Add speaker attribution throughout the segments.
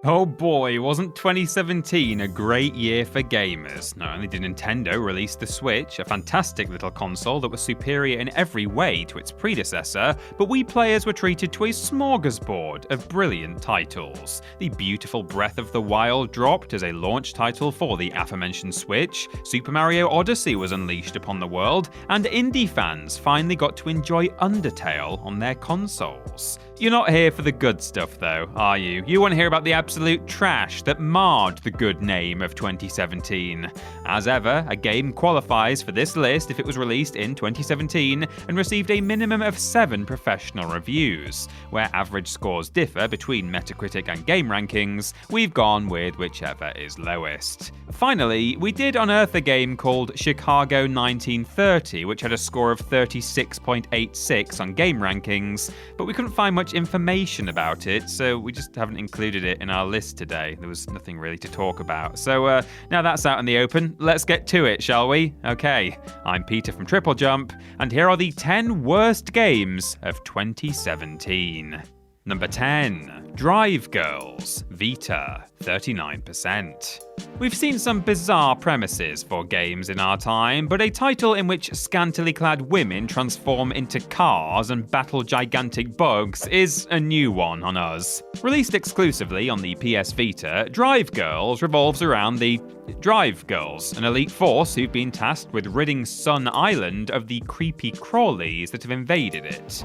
Speaker 1: Oh boy, wasn't 2017 a great year for gamers? Not only did Nintendo release the Switch, a fantastic little console that was superior in every way to its predecessor, but we players were treated to a smorgasbord of brilliant titles. The beautiful Breath of the Wild dropped as a launch title for the aforementioned Switch, Super Mario Odyssey was unleashed upon the world, and indie fans finally got to enjoy Undertale on their consoles. You're not here for the good stuff though, are you? You want to hear about the absolute trash that marred the good name of 2017. As ever, a game qualifies for this list if it was released in 2017 and received a minimum of 7 professional reviews. Where average scores differ between Metacritic and game rankings, we've gone with whichever is lowest. Finally, we did unearth a game called Chicago 1930, which had a score of 36.86 on game rankings, but we couldn't find much information about it, so we just haven't included it in our list today. There was nothing really to talk about. So now that's out in the open, let's get to it, shall we? Okay, I'm Peter from TripleJump, and here are the 10 worst games of 2017. Number 10. Drive Girls, Vita, 39%. We've seen some bizarre premises for games in our time, but a title in which scantily clad women transform into cars and battle gigantic bugs is a new one on us. Released exclusively on the PS Vita, Drive Girls revolves around the Drive Girls, an elite force who've been tasked with ridding Sun Island of the creepy crawlies that have invaded it.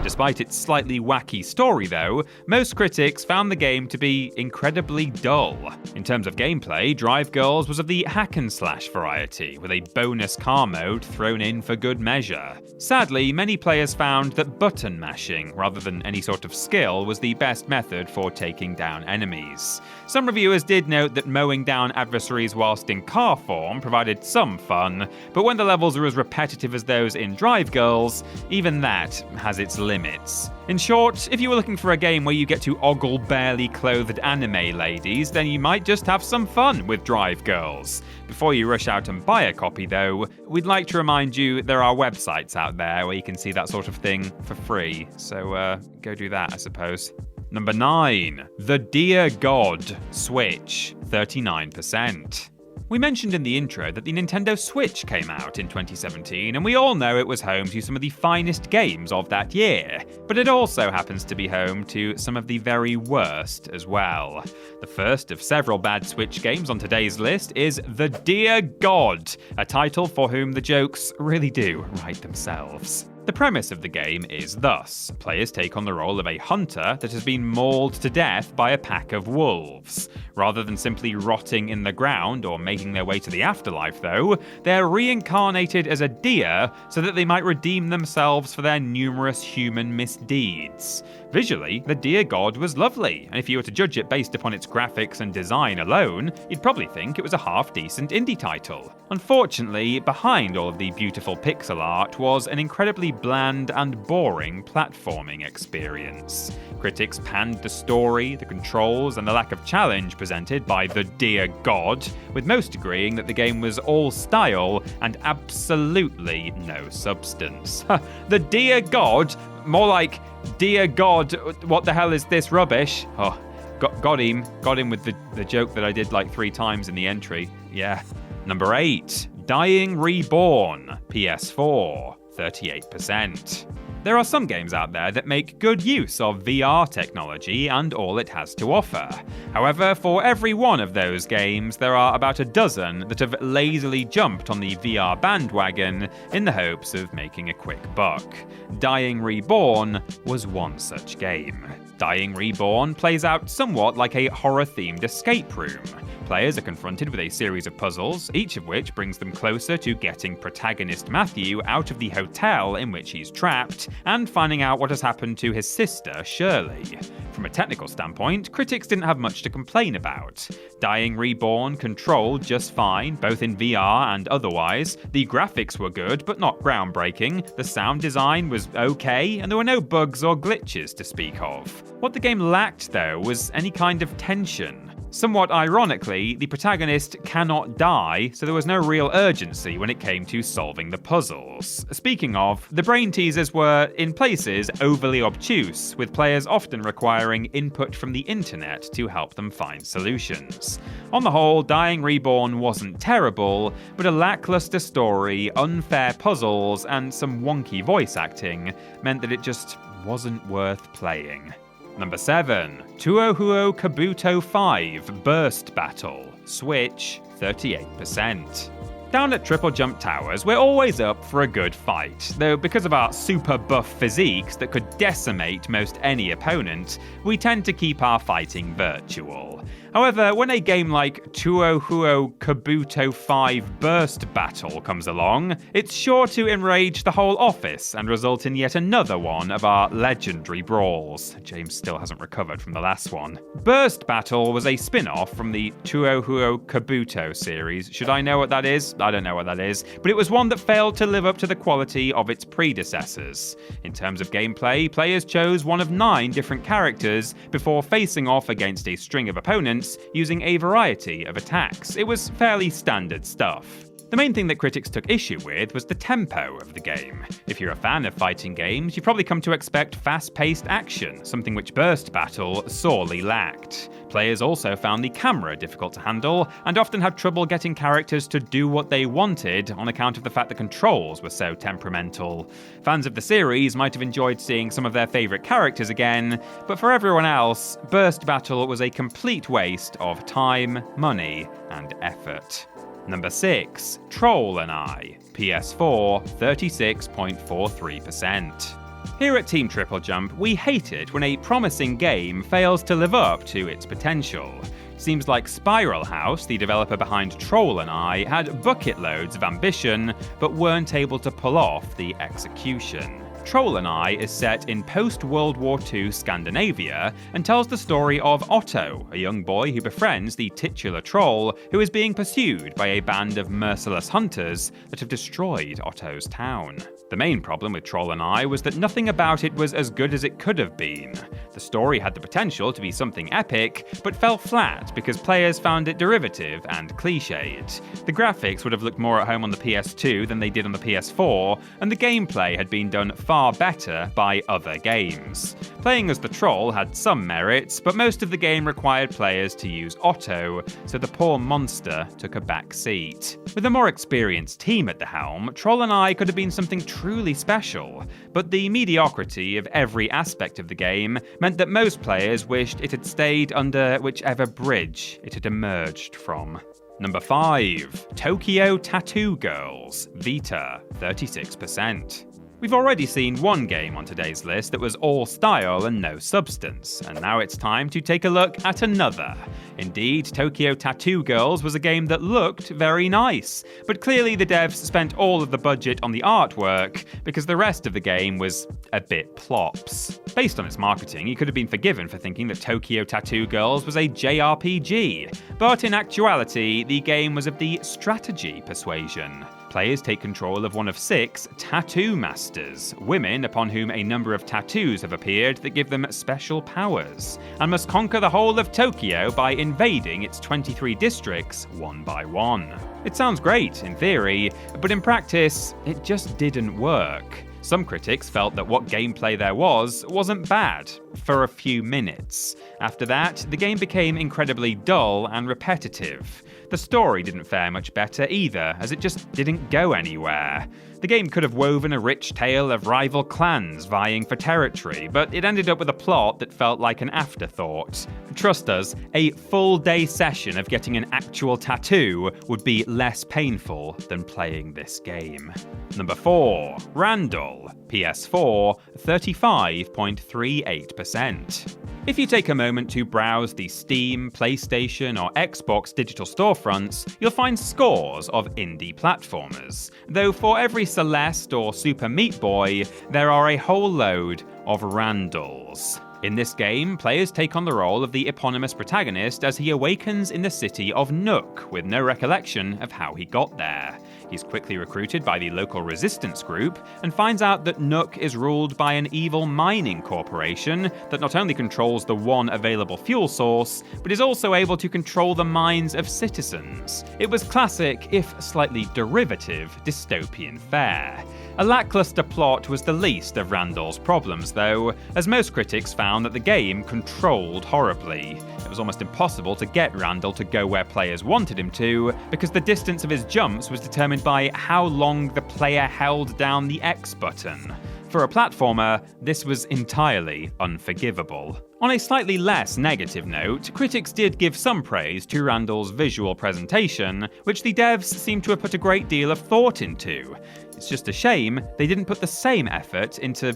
Speaker 1: Despite its slightly wacky story though, most critics found the game to be incredibly dull. In terms of gameplay, Drive Girls was of the hack and slash variety, with a bonus car mode thrown in for good measure. Sadly, many players found that button mashing, rather than any sort of skill, was the best method for taking down enemies. Some reviewers did note that mowing down adversaries whilst in car form provided some fun, but when the levels are as repetitive as those in Drive Girls, even that has its limits. In short, if you were looking for a game where you get to ogle barely clothed anime ladies, then you might just have some fun with Drive Girls. Before you rush out and buy a copy though, we'd like to remind you there are websites out there where you can see that sort of thing for free, so go do that I suppose. Number 9. The Dear God Switch, 39%. We mentioned in the intro that the Nintendo Switch came out in 2017, and we all know it was home to some of the finest games of that year, but it also happens to be home to some of the very worst as well. The first of several bad Switch games on today's list is The Dear God, a title for whom the jokes really do write themselves. The premise of the game is thus. Players take on the role of a hunter that has been mauled to death by a pack of wolves. Rather than simply rotting in the ground or making their way to the afterlife though, they're reincarnated as a deer so that they might redeem themselves for their numerous human misdeeds. Visually, The Dear God was lovely, and if you were to judge it based upon its graphics and design alone, you'd probably think it was a half-decent indie title. Unfortunately, behind all of the beautiful pixel art was an incredibly bland and boring platforming experience. Critics panned the story, the controls, and the lack of challenge presented by The Dear God, with most agreeing that the game was all style and absolutely no substance. The Dear God? More like, Dear God, what the hell is this rubbish? Oh, got him with the joke that I did like 3 times in the entry. Yeah. Number 8. Dying Reborn, PS4, 38%. There are some games out there that make good use of VR technology and all it has to offer. However, for every one of those games, there are about a dozen that have lazily jumped on the VR bandwagon in the hopes of making a quick buck. Dying Reborn was one such game. Dying Reborn plays out somewhat like a horror-themed escape room. Players are confronted with a series of puzzles, each of which brings them closer to getting protagonist Matthew out of the hotel in which he's trapped, and finding out what has happened to his sister, Shirley. From a technical standpoint, critics didn't have much to complain about. Dying Reborn controlled just fine, both in VR and otherwise. The graphics were good, but not groundbreaking. The sound design was okay, and there were no bugs or glitches to speak of. What the game lacked, though, was any kind of tension. Somewhat ironically, the protagonist cannot die, so there was no real urgency when it came to solving the puzzles. Speaking of, the brain teasers were, in places, overly obtuse, with players often requiring input from the internet to help them find solutions. On the whole, Dying Reborn wasn't terrible, but a lackluster story, unfair puzzles, and some wonky voice acting meant that it just wasn't worth playing. Number 7. Touhou Kabuto 5 Burst Battle. Switch, 38%. Down at TripleJump Towers, we're always up for a good fight, though because of our super buff physiques that could decimate most any opponent, we tend to keep our fighting virtual. However, when a game like Touhou Kabuto 5 Burst Battle comes along, it's sure to enrage the whole office and result in yet another one of our legendary brawls. James still hasn't recovered from the last one. Burst Battle was a spin-off from the Touhou Kabuto series. Should I know what that is? I don't know what that is, but it was one that failed to live up to the quality of its predecessors. In terms of gameplay, players chose one of 9 different characters before facing off against a string of opponents using a variety of attacks. It was fairly standard stuff. The main thing that critics took issue with was the tempo of the game. If you're a fan of fighting games, you've probably come to expect fast-paced action, something which Burst Battle sorely lacked. Players also found the camera difficult to handle, and often had trouble getting characters to do what they wanted on account of the fact the controls were so temperamental. Fans of the series might have enjoyed seeing some of their favourite characters again, but for everyone else, Burst Battle was a complete waste of time, money, and effort. Number 6. Troll and I. PS4, 36.43%. Here at Team TripleJump, we hate it when a promising game fails to live up to its potential. Seems like Spiral House, the developer behind Troll and I, had bucket loads of ambition, but weren't able to pull off the execution. Troll and I is set in post-World War II Scandinavia and tells the story of Otto, a young boy who befriends the titular troll who is being pursued by a band of merciless hunters that have destroyed Otto's town. The main problem with Troll and I was that nothing about it was as good as it could have been. The story had the potential to be something epic, but fell flat because players found it derivative and cliched. The graphics would have looked more at home on the PS2 than they did on the PS4, and the gameplay had been done far better by other games. Playing as the troll had some merits, but most of the game required players to use Otto, so the poor monster took a back seat. With a more experienced team at the helm, Troll and I could have been something truly special, but the mediocrity of every aspect of the game meant that most players wished it had stayed under whichever bridge it had emerged from. Number 5. Tokyo Tattoo Girls. Vita, 36%. We've already seen one game on today's list that was all style and no substance, and now it's time to take a look at another. Indeed, Tokyo Tattoo Girls was a game that looked very nice, but clearly the devs spent all of the budget on the artwork because the rest of the game was a bit plops. Based on its marketing, you could have been forgiven for thinking that Tokyo Tattoo Girls was a JRPG, but in actuality, the game was of the strategy persuasion. Players take control of one of 6 tattoo masters, women upon whom a number of tattoos have appeared that give them special powers, and must conquer the whole of Tokyo by invading its 23 districts one by one. It sounds great in theory, but in practice, it just didn't work. Some critics felt that what gameplay there wasn't bad, for a few minutes. After that, the game became incredibly dull and repetitive. The story didn't fare much better either, as it just didn't go anywhere. The game could have woven a rich tale of rival clans vying for territory, but it ended up with a plot that felt like an afterthought. Trust us, a full-day session of getting an actual tattoo would be less painful than playing this game. Number 4. Randall. PS4, 35.38%. If you take a moment to browse the Steam, PlayStation, or Xbox digital storefronts, you'll find scores of indie platformers, though for every Celeste or Super Meat Boy, there are a whole load of Randalls. In this game, players take on the role of the eponymous protagonist as he awakens in the city of Nook, with no recollection of how he got there. He's quickly recruited by the local resistance group and finds out that Nook is ruled by an evil mining corporation that not only controls the one available fuel source, but is also able to control the minds of citizens. It was classic, if slightly derivative, dystopian fare. A lackluster plot was the least of Randall's problems, though, as most critics found that the game controlled horribly. It was almost impossible to get Randall to go where players wanted him to, because the distance of his jumps was determined by how long the player held down the X button. For a platformer, this was entirely unforgivable. On a slightly less negative note, critics did give some praise to Randall's visual presentation, which the devs seem to have put a great deal of thought into. It's just a shame they didn't put the same effort into,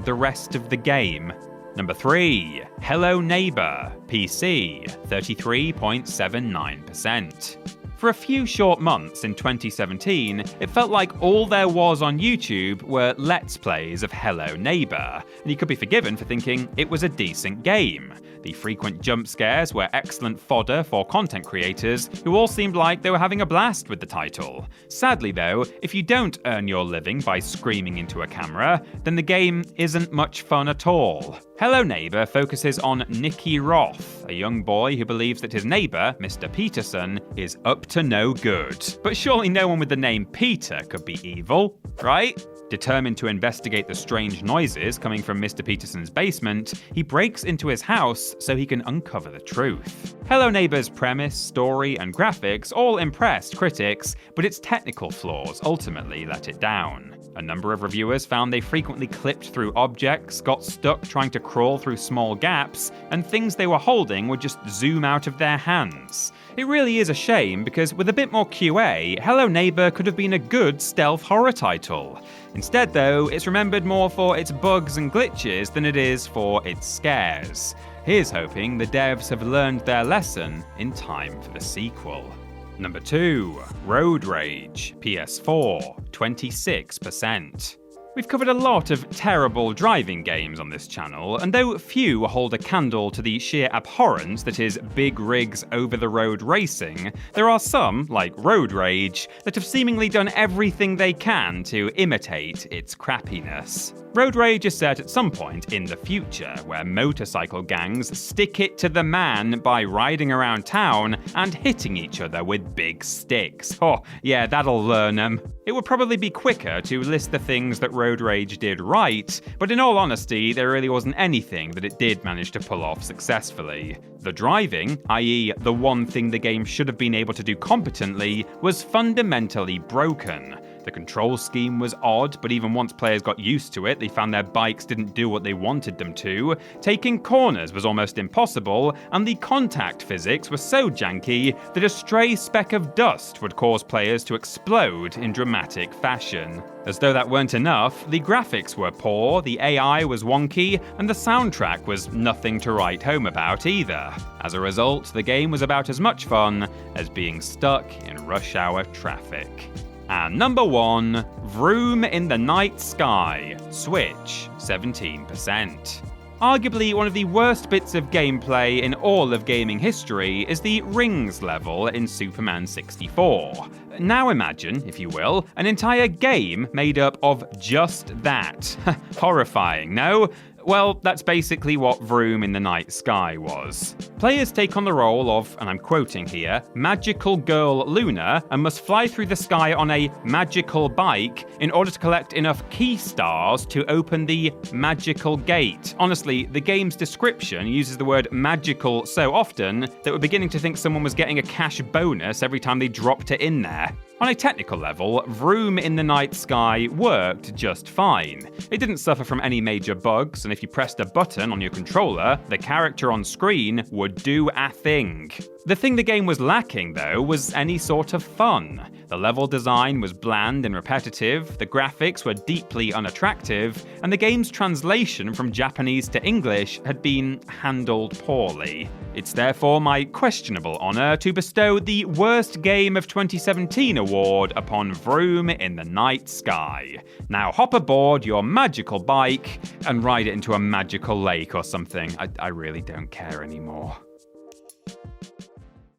Speaker 1: the rest of the game. Number 3. Hello Neighbor, PC, 33.79%. For a few short months in 2017, it felt like all there was on YouTube were Let's Plays of Hello Neighbor, and you could be forgiven for thinking it was a decent game. The frequent jump scares were excellent fodder for content creators who all seemed like they were having a blast with the title. Sadly though, if you don't earn your living by screaming into a camera, then the game isn't much fun at all. Hello Neighbor focuses on Nicky Roth, a young boy who believes that his neighbor, Mr. Peterson, is up to no good. But surely no one with the name Peter could be evil, right? Determined to investigate the strange noises coming from Mr. Peterson's basement, he breaks into his house so he can uncover the truth. Hello Neighbor's premise, story, and graphics all impressed critics, but its technical flaws ultimately let it down. A number of reviewers found they frequently clipped through objects, got stuck trying to crawl through small gaps, and things they were holding would just zoom out of their hands. It really is a shame because with a bit more QA, Hello Neighbor could have been a good stealth horror title. Instead though, it's remembered more for its bugs and glitches than it is for its scares. Here's hoping the devs have learned their lesson in time for the sequel. Number 2. Road Rage, PS4, 26%. We've covered a lot of terrible driving games on this channel, and though few hold a candle to the sheer abhorrence that is big rigs over-the-road racing, there are some, like Road Rage, that have seemingly done everything they can to imitate its crappiness. Road Rage is set at some point in the future, where motorcycle gangs stick it to the man by riding around town and hitting each other with big sticks. Oh, yeah, that'll learn them. It would probably be quicker to list the things that Road Rage did right, but in all honesty, there really wasn't anything that it did manage to pull off successfully. The driving, i.e. the one thing the game should have been able to do competently, was fundamentally broken. The control scheme was odd, but even once players got used to it, they found their bikes didn't do what they wanted them to. Taking corners was almost impossible, and the contact physics were so janky that a stray speck of dust would cause players to explode in dramatic fashion. As though that weren't enough, the graphics were poor, the AI was wonky, and the soundtrack was nothing to write home about either. As a result, the game was about as much fun as being stuck in rush hour traffic. And number 1, Vroom in the Night Sky, Switch, 17%. Arguably one of the worst bits of gameplay in all of gaming history is the rings level in Superman 64. Now imagine, if you will, an entire game made up of just that. Horrifying, no? Well, that's basically what Vroom in the Night Sky was. Players take on the role of, and I'm quoting here, magical girl Luna, and must fly through the sky on a magical bike in order to collect enough key stars to open the magical gate. Honestly, the game's description uses the word magical so often that we're beginning to think someone was getting a cash bonus every time they dropped it in there. On a technical level, Vroom in the Night Sky worked just fine. It didn't suffer from any major bugs, and if you pressed a button on your controller, the character on screen would do a thing. The thing the game was lacking, though, was any sort of fun. The level design was bland and repetitive, the graphics were deeply unattractive, and the game's translation from Japanese to English had been handled poorly. It's therefore my questionable honour to bestow the Worst Game of 2017 award upon Vroom in the Night Sky. Now hop aboard your magical bike and ride it into a magical lake or something. I really don't care anymore.